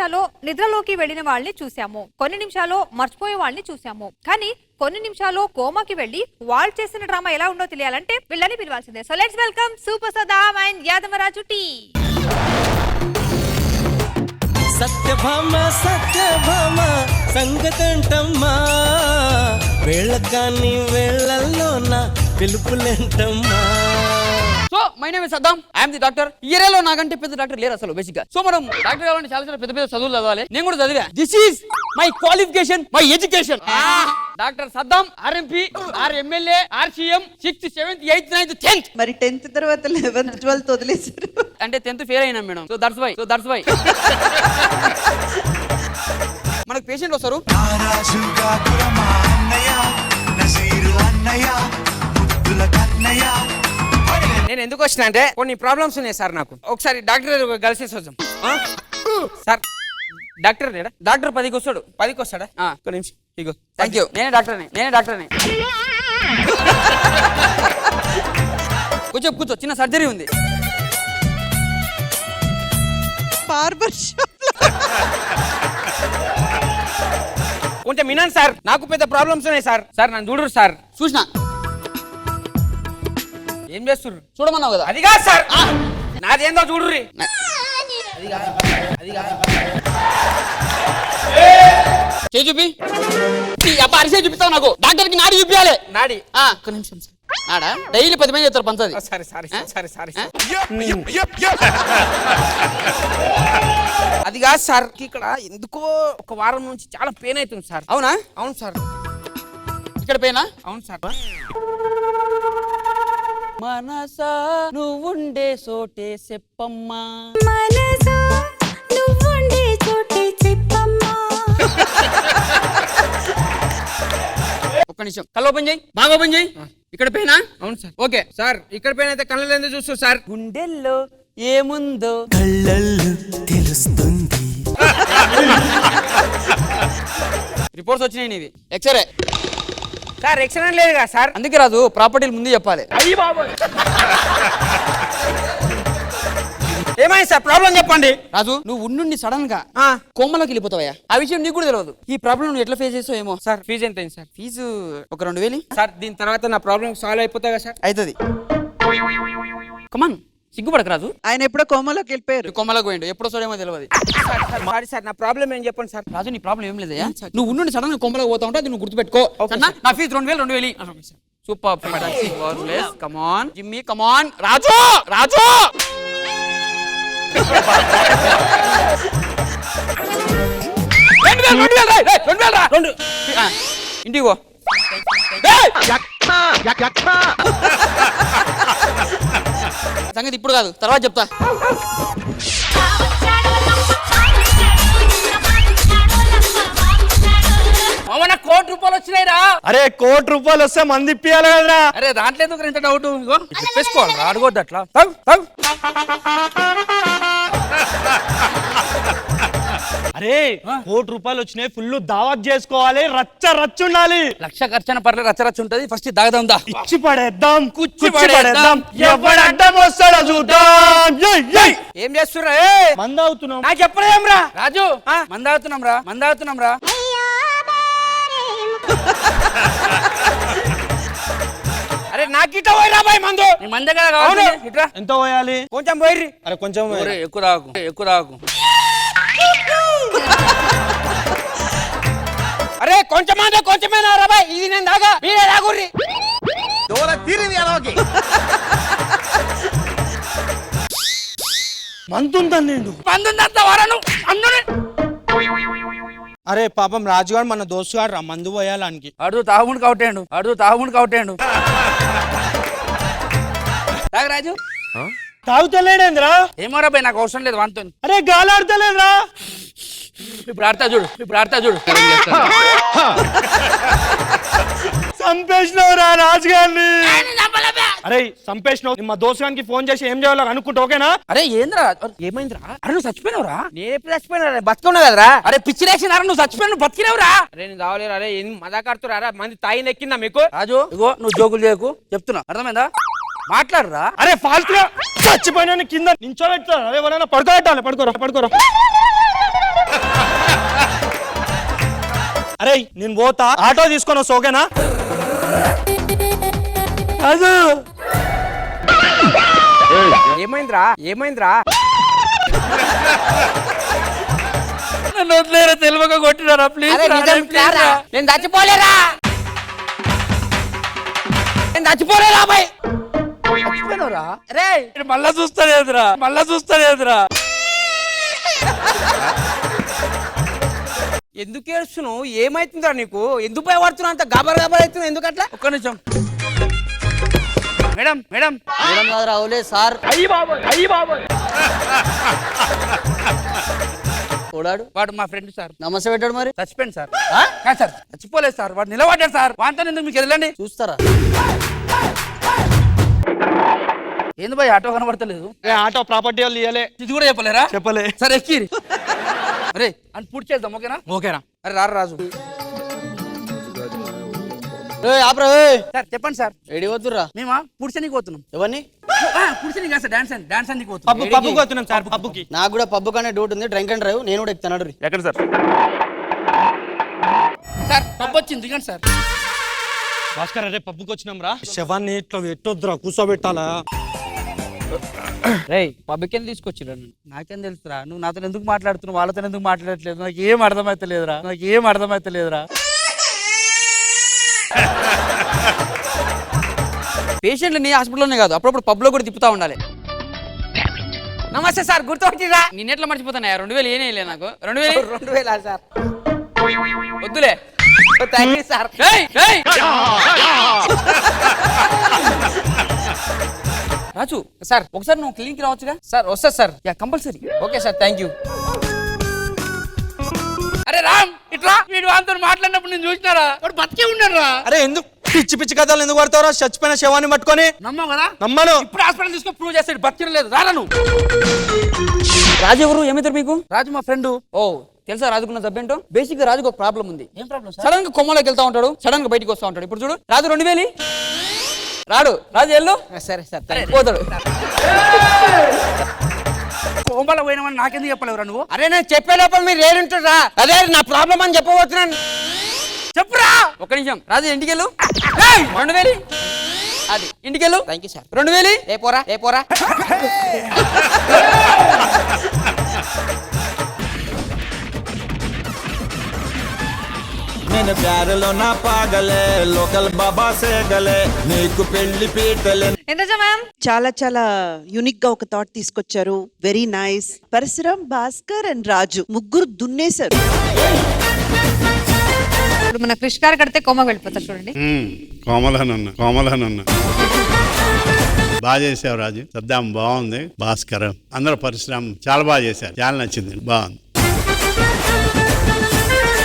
నిమిషాల్లో నిద్రలోకి వెళ్లిన వాళ్ళని చూసాము, కొన్ని నిమిషాల్లో మర్చిపోయే వాళ్ళని చూసాము. కానీ కొన్ని నిమిషాల్లో కోమాకి వెళ్లి వాళ్ళు చేసిన డ్రామా ఎలా ఉందో తెలియాలంటే వీళ్ళని పిలవాల్సిందే. So let's welcome super Saddam and Yadavaraju T. Satyabhama Satyabhama సంగతంటమ్మా, వేళగాని వేళల్లోన పిలుపులేంటమ్మా. So my name is Saddam, I'm the doctor. ఈ ఏరియాలో నాకంటే పెద్ద డాక్టర్ లేరు అసలు బేసిక్ గా. సో మనం డాక్టర్ కావాలంటే చాలా పెద్ద పెద్ద చదువులు చదవాలి. నేను కూడా చదివా. This is my qualification, my education. Doctor Saddam, RMP, RMLA, RCM 6th 7th 8th 9th 10th. మరి 10th తర్వాత 11th 12th వదిలేశారు అంటే 10th ఫెయిల్ అయినా మేడం. సో దట్స్ వై మనకు పేషెంట్ వస్తారు. నేను ఎందుకు వచ్చినా అంటే కొన్ని ప్రాబ్లమ్స్ ఉన్నాయి సార్ నాకు. ఒకసారి డాక్టర్ కలిసి వద్దాం సార్. డాక్టర్ లేడా? డాక్టర్ 10కి వస్తాడు. 10కి వస్తాడా? ఒక నిమిషం. ఇగో థ్యాంక్ యూ. నేనే డాక్టర్ని. కూర్చో. చిన్న సర్జరీ ఉంది. బార్బర్ షాప్ కొంచెం వినండి సార్, నాకు పెద్ద ప్రాబ్లమ్స్ ఉన్నాయి సార్. సార్ నన్ను చూడరు సార్. చూసినా ఏం చేస్తుర్రు? చూడమన్నావు కదా. అది కాదు సార్, నాదేందో చూడుర్రి. చూపి అబ్బా, అరిసే చూపిస్తావు నాకు. డాక్టర్కి నాడి చూపించాలి. నాడి ఒక్క నిమిషం సార్. నాడా డైలీ 10 మంది చెప్తారు పంచది. సారీ. అది కాదు సార్, ఇక్కడ ఎందుకో ఒక వారం నుంచి చాలా పెయిన్ అవుతుంది సార్. అవునా? అవును సార్. ఇక్కడ పెయినా? అవును సార్. మనసా నువ్వుండే చోటే చెప్పమ్మా, మనసా నువ్వుండే చోటే చెప్పమ్మా. ఒక్క నిమిషం. కళ్ళు ఓపెన్ చేయి, బాగా ఓపెన్ చేయి. ఇక్కడ పెయినా? అవును సార్. ఓకే సార్ ఇక్కడ పెయిన్ అయితే కళ్ళలో ఎందుకు చూస్తూ సార్? గుండెల్లో ఏముందో కళ్ళల్లో తెలుస్తుంది. రిపోర్ట్స్ వచ్చినాయి నీవి. ఎక్స్రే సార్ ఎక్స్రే లేదు కదా సార్. అందుకే రాజు ప్రాపర్టీలు ముందు చెప్పాలి. అయ్యి బాబోయ్. ఏమైంది సార్? ప్రాబ్లం చెప్పండి. రాజు నువ్వు ఉండి సడన్ గా కోమలోకి వెళ్ళిపోతావయ్యా. ఆ విషయం నీకు కూడా తెలియదు. ఈ ప్రాబ్లం నువ్వు ఎట్లా ఫేస్ చేస్తావు ఏమో. సార్ ఫీజు ఎంత అయింది సార్? ఫీజు ఒక 2000 సార్. దీని తర్వాత నా ప్రాబ్లం సాల్వ్ అయిపోతాయి కదా సార్? అవుతుంది. కమాన్, సిగ్గుపడక రాజు. ఆయన ఎప్పుడో కోమలోకి వెళ్ళిపోయారు. కోమలోకి పోయిండు, ఎప్పుడో చూడేమో తెలియదు. సారీ సార్, నా ప్రాబ్లం ఏం చెప్పండి సార్. రాజు నీ ప్రాబ్లం ఏం లేదయ్యా. నువ్వు ఉండి సడన్ గా కోమలోకి పోతా ఉంటే అది నువ్వు గుర్తుపెట్టుకో. నా ఫీజు 2000. సూపర్. కమాన్ జిమ్మీ, కమాన్. రాజు ఇంటికి పో. సంగతి ఇప్పుడు కాదు, తర్వాత చెప్తా. మన ₹1,00,00,000 వచ్చినాయిరా. అరే ₹1,00,00,000 వస్తే మంది ఇప్పియాలి కదరా. అరే దాంట్లో ఎందుకు ఇంత డౌట్? చెప్పేసుకోవాలి, అడగొద్దు అట్లా. అరే ₹1,00,00,000 వచ్చినాయి, ఫుల్ దావత్ చేసుకోవాలి, రచ్చ ఉండాలి. 1,00,000 ఖర్చు పర్లేదు, రచ్చ ఉంటది. ఫస్ట్ దాగదాం దా. ఇచ్చి పడేద్దాం, కుచ్చి పడేద్దాం. ఎవడు అడ్డం వస్తాడో చూద్దాం. ఏం చేస్తుర్రా? మంద అవుతున్నాం. నాకు చెప్పలేం రా రాజు. మందాడుతున్నాం రా. అరే నాకు ఇట్లా పోయి రాబాయ్ మందు. నీ మందే కదా కావాలి. ఇట్లా ఎంత పోయాలి? కొంచెం పోయిర్రి. అరే కొంచెం ఎక్కువ తాగు. అరే కొంచెమేనా రాబాయ్? ఇది నేను దాగా, మీరే తాగుర్రి. మంతుందని నేను. మందుందంత వరను అందుని. అరే పాపం రాజుగాడు మన దోస్తుగాడు రా, మందు పోయాలానికి. అడుగు తాగుముడు కౌటేండు. తాగు రాజు. తాగుతలేడేంద్రా? ఏమో రాబాయ్, నాకు అవసరం లేదు వాంతో. అరే గాలాడతలేదురా. ఇప్పుడు ఆడతా చూడు. చంపేసినవురా రాజుగారిని. అరే చంపేసినావు. మా దోస్తుగానికి ఫోన్ చేసి ఏం చేయాలో అనుకుంటా, ఓకేనా? అరే ఏంద్రా, ఏమైందిరా? అరే నువ్వు చచ్చిపోయినవురా? నేను ఎప్పుడు చచ్చిపోయినా? బతుకున్నా కదరా. అరే పిచ్చి రేసిన నువ్వు చచ్చిపోయిన బతికినవురా? అరే నేను కావలేరు. అరే ఏం మజాకడుతురా? మంది తాయి నెక్కిందా మీకు? రాజు ఇగో నువ్వు జోకులు చేయకు, చెప్తున్నా, అర్థమైందా? మాట్లాడరా. అరే ఫాల్తుగా చచ్చిపోయినా కింద నించోబెడతారు. అరే ఎవరైనా పడుకోబెట్టాలి. పడుకోరా. అరే నేను పోతా, ఆటో తీసుకొని వస్తా, ఓకేనా? రాజు ఏమైందిరా ఏమైందిరా? నన్ను వదిలేరా, తెలివగా కొట్టినారా ప్లీజ్. అరే నిజం కాదురా. నేను చచ్చిపోలేరా, నేను చచ్చిపోలేరా అబ్బాయి. చచ్చిపోయినవురా? రే మళ్ళా చూస్తానేదిరా, మళ్ళా చూస్తానేదిరా. ఎందుకు ఏడుస్తున్నావు? ఏమైతుందిరా నీకు? ఎందుకు భయపడుతున్నావు? అంత గాబర్ గాబర్ అవుతుంది ఎందుకు అట్లా? ఒక్క నిమిషం మేడం, మేడం మేడం కాదు రావులే సార్. అయ్యి బాబోయ్, అయ్యి బాబోయ్. ఓడాడు వాడు మా ఫ్రెండ్ సార్, నమస్తే పెట్టాడు మరి. చచ్చిపోయింది సార్. కాదు సార్, చచ్చిపోలేదు సార్, వాడు నిలబడ్డాడు సార్. వాంతా ఎందుకు మీకు ఎదలండి. చూస్తారా? ఏంది భయ్ ఆటో కనబడతలేదు? ఆటో ప్రాపర్టీ వాళ్ళు ఇయ్యలే. ఇది కూడా చెప్పలేరా? చెప్పలే. సరే ఎక్కిరి. అరే అని పూర్తి చేద్దాం, ఓకేనా? ఓకేనా? అరే రారు రాజు. ఆపరా సార్ చెప్పండి సార్. ఎడి పోతుర్రా? మేమా పుడిచనికి పోతున్నాం. ఎవరిని? పుడిచని కాదు సార్, డాన్స్ అని పోతున్నాం. పబ్బు పబ్బుకి వస్తున్నాం సార్, పబ్బుకి. నాకు కూడా పబ్బు కానీ డ్యూటీ ఉంది, డ్రింక్ అండ్ డ్రైవ్. నేను కూడా ఎక్కుతాను. ఎక్కడ సార్? సార్ పబ్బు వచ్చింది, దిగండి సార్. భాస్కర్ అరే పబ్బుకి వచ్చినాం రా. శవాన్ని ఇట్లా పెట్టొద్దురా, కూర్చోబెట్టాలా? రేయ్ పబ్బుకి తీసుకొచ్చిరా? నాకేం తెలుసురా, నువ్వు నాతో ఎందుకు మాట్లాడుతున్నావు, వాళ్ళతో ఎందుకు మాట్లాడట్లేదు? నాకు ఏం అర్థమైతలేదురా, నాకు ఏం అర్థమైతలేదురా. పేషెంట్లని హాస్పిటల్లోనే కాదు, అప్పుడప్పుడు పబ్లో కూడా తిప్పుతా ఉండాలి. నమస్తే సార్, గుర్తుపట్టిరా? నిన్నెట్లా మర్చిపోతాను? 2000 ఏనే నాకు 2000. 2000 సార్. వద్దులే. Thank you sir. ఏయ్, ఏయ్. రాజు సార్ ఒకసారి నువ్వు క్లినిక్ రావచ్చుగా? సార్ వస్తా sir. Yeah compulsory. Okay sir, thank you. అరే రామ్ ఇట్లా వీడు వాళ్ళతో మాట్లాడినప్పుడు నేను చూసినారా, వాడు బతికే ఉన్నాడు రా. అరే ఎందుకు పిచ్చి పిచ్చి కథలు ఎందుకు పడతావురా? చచ్చిపోయిన శవాన్ని పట్టుకొని. నమ్మవు కదా? నమ్మను. ఇప్పుడు హాస్పిటల్ తీసుకొని ప్రూవ్ చేస్తాడు బతికే లేదు. రారా నువ్వు. రాజు ఎవరు? ఏమైతారు మీకు? రాజు మా ఫ్రెండ్. ఓ తెలుసా రాజుకున్న జబ్బేంటో? బేసిక్ గా రాజుకు ఒక ప్రాబ్లం ఉంది. ఏం ప్రాబ్లం? సడన్ గా కొమ్మలోకి వెళ్తా ఉంటాడు, సడన్ గా బయటికి వస్తా ఉంటాడు. ఇప్పుడు చూడు రాజు 2000 రాడు. రాజు వెళ్ళు. సరే సార్. పోతాడు. కోంబల పోయినామని నాకెందుకు చెప్పలేవురా నువ్వు? అరే నేను చెప్పే లోపల మీరు ఏడుంటారా? అదే నా ప్రాబ్లం అని చెప్పబోతున్నాను. చెప్పురా. ఒక్క నిమిషం. రాజు ఇంటికి వెళ్ళు. 2000 అది ఇంటికి వెళ్ళు. Thank you sir. 2000 ఏ పోరా ఏ పోరా. నేను ప్యారలో నా పాగలే లోకల్ బాబా సేగలే నీకు పెళ్లి పీటలే. ఇంద్రజ మ్యామ్, చాలా చాలా యూనిక్ గా ఒక థాట్ తీసుకొచ్చారు. Very nice. Parasuram, Bhaskar and Raju ముగ్గురు దున్నేశారు. ఇప్పుడు మన క్రిష్ గారు కడితే కోమకి వెళ్ళిపోతారు చూడండి. కోమలనున్నా బాగా చేసావు రాజు. శబ్దం బాగుంది. భాస్కర్ అందరూ పరిశ్రమ చాలా బాగా చేశారు. చాలా నచ్చింది, బాగుంది.